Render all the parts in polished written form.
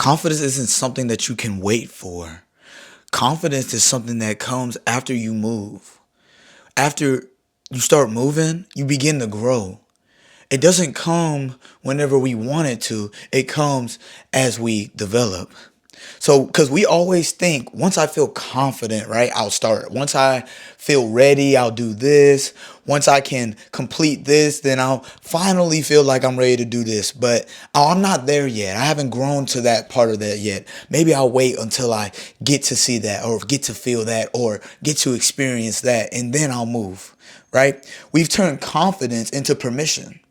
confidence isn't something that you can wait for. Confidence is something that comes after you move. After you start moving, you begin to grow. It doesn't come whenever we want it to. It comes as we develop. So, because we always think, once I feel confident, right, I'll start. Once I feel ready, I'll do this. Once I can complete this, then I'll finally feel like I'm ready to do this. But I'm not there yet. I haven't grown to that part of that yet. Maybe I'll wait until I get to see that or get to feel that or get to experience that, and then I'll move, right? We've turned confidence into permission.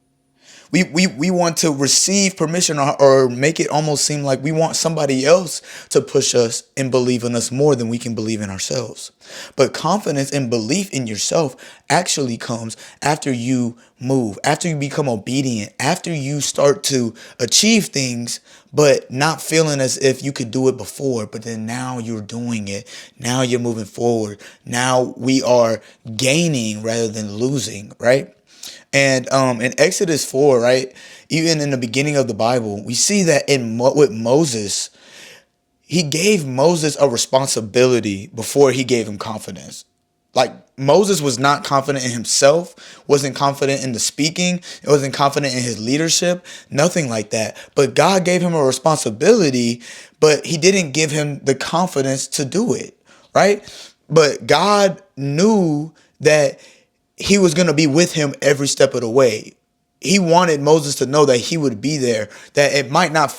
We want to receive permission or make it almost seem like we want somebody else to push us and believe in us more than we can believe in ourselves. But confidence and belief in yourself actually comes after you move, after you become obedient, after you start to achieve things, but not feeling as if you could do it before. But then now you're doing it. Now you're moving forward. Now we are gaining rather than losing, right? And in Exodus 4, right, even in the beginning of the Bible, we see that with Moses, he gave Moses a responsibility before he gave him confidence. Like Moses was not confident in himself, wasn't confident in the speaking, wasn't confident in his leadership, nothing like that. But God gave him a responsibility, but he didn't give him the confidence to do it, right? But God knew that he was going to be with him every step of the way. He wanted Moses to know that he would be there, that you might not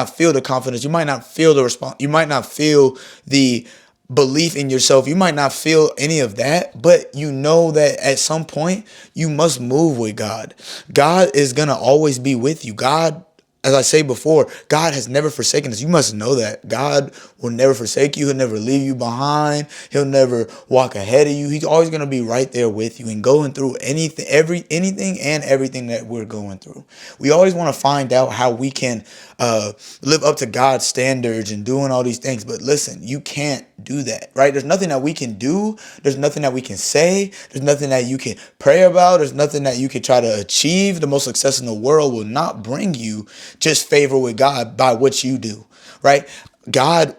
feel the confidence. You might not feel the response. You might not feel the belief in yourself. You might not feel any of that, but you know that at some point you must move with God. God is going to always be with you. God, as I say before, God has never forsaken us. You must know that. God will never forsake you. He'll never leave you behind. He'll never walk ahead of you. He's always going to be right there with you and going through anything and everything that we're going through. We always want to find out how we can live up to God's standards and doing all these things. But listen, you can't do that, right? There's nothing that we can do. There's nothing that we can say. There's nothing that you can pray about. There's nothing that you can try to achieve. The most success in the world will not bring you just favor with God by what you do, right? God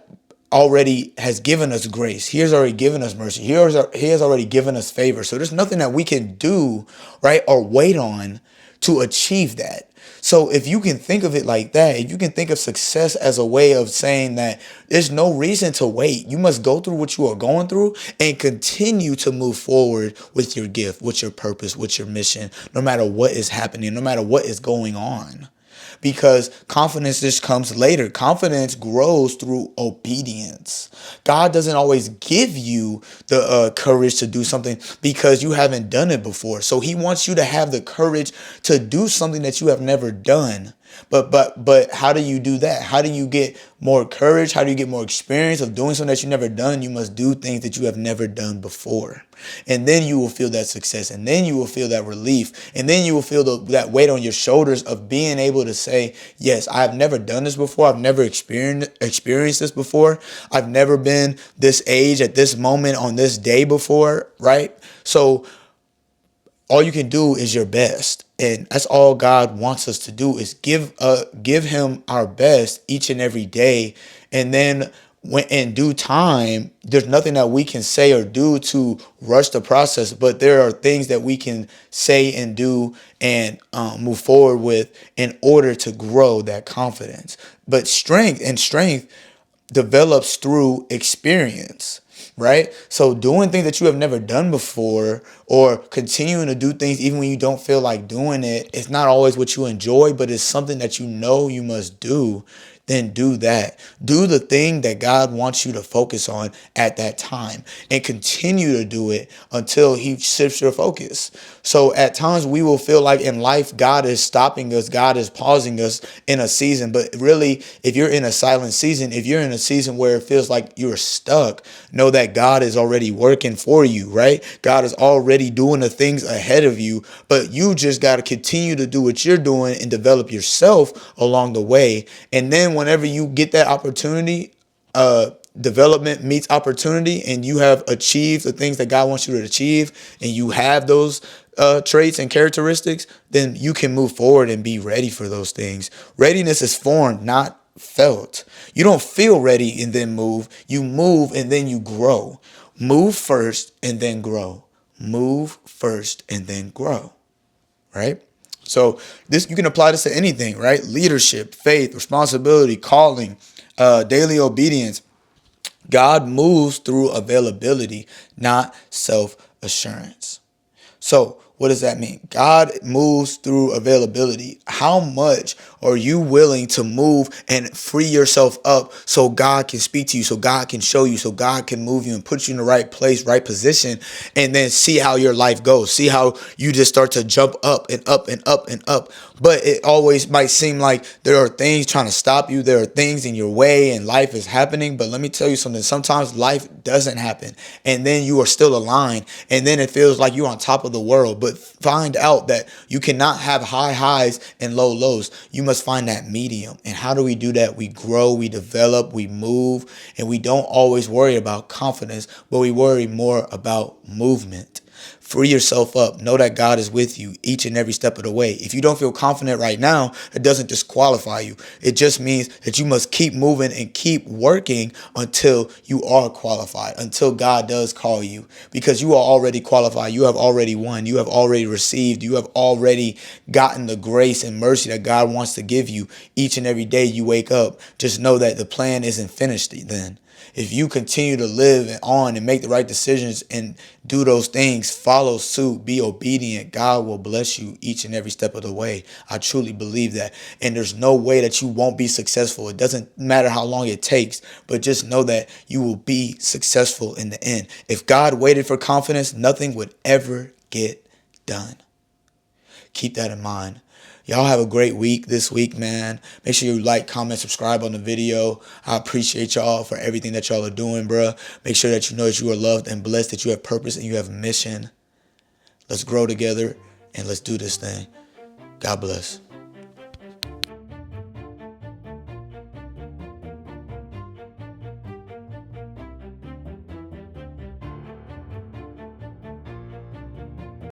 already has given us grace. He has already given us mercy. He has already given us favor. So there's nothing that we can do, right, or wait on to achieve that. So if you can think of it like that, if you can think of success as a way of saying that there's no reason to wait, you must go through what you are going through and continue to move forward with your gift, with your purpose, with your mission, no matter what is happening, no matter what is going on. Because confidence just comes later. Confidence grows through obedience. God doesn't always give you the courage to do something because you haven't done it before. So he wants you to have the courage to do something that you have never done. But how do you do that? How do you get more courage? How do you get more experience of doing something that you've never done? You must do things that you have never done before. And then you will feel that success. And then you will feel that relief. And then you will feel that weight on your shoulders of being able to say, yes, I have never done this before. I've never experienced this before. I've never been this age at this moment on this day before, right? So all you can do is your best. And that's all God wants us to do is give him our best each and every day. And then when in due time, there's nothing that we can say or do to rush the process, but there are things that we can say and do and move forward with in order to grow that confidence. But strength develops through experience. Right? So doing things that you have never done before or continuing to do things even when you don't feel like doing it, it's not always what you enjoy, but it's something that you know you must do. Then do that. Do the thing that God wants you to focus on at that time and continue to do it until he shifts your focus. So at times we will feel like in life, God is stopping us. God is pausing us in a season. But really, if you're in a silent season, if you're in a season where it feels like you're stuck, know that God is already working for you, right? God is already doing the things ahead of you, but you just got to continue to do what you're doing and develop yourself along the way. And then whenever you get that opportunity, development meets opportunity and you have achieved the things that God wants you to achieve and you have those traits and characteristics, then you can move forward and be ready for those things. Readiness is formed, not felt. You don't feel ready and then move. You move and then you grow. Move first and then grow. Move first and then grow. Right? So this, you can apply this to anything, right? Leadership, faith, responsibility, calling, daily obedience. God moves through availability, not self-assurance. So what does that mean? God moves through availability. How much are you willing to move and free yourself up so God can speak to you, so God can show you, so God can move you and put you in the right place, right position, and then see how your life goes. See how you just start to jump up and up and up and up. But it always might seem like there are things trying to stop you. There are things in your way and life is happening. But let me tell you something. Sometimes life doesn't happen and then you are still aligned and then it feels like you're on top of the world. But find out that you cannot have high highs and low lows. You must find that medium. And how do we do that? We grow, we develop, we move, and we don't always worry about confidence, but we worry more about movement. Free yourself up. Know that God is with you each and every step of the way. If you don't feel confident right now, it doesn't disqualify you. It just means that you must keep moving and keep working until you are qualified, until God does call you, because you are already qualified. You have already won. You have already received. You have already gotten the grace and mercy that God wants to give you each and every day you wake up. Just know that the plan isn't finished then. If you continue to live on and make the right decisions and do those things, follow suit, be obedient, God will bless you each and every step of the way. I truly believe that. And there's no way that you won't be successful. It doesn't matter how long it takes, but just know that you will be successful in the end. If God waited for confidence, nothing would ever get done. Keep that in mind. Y'all have a great week this week, man. Make sure you like, comment, subscribe on the video. I appreciate y'all for everything that y'all are doing, bruh. Make sure that you know that you are loved and blessed, that you have purpose and you have mission. Let's grow together and let's do this thing. God bless.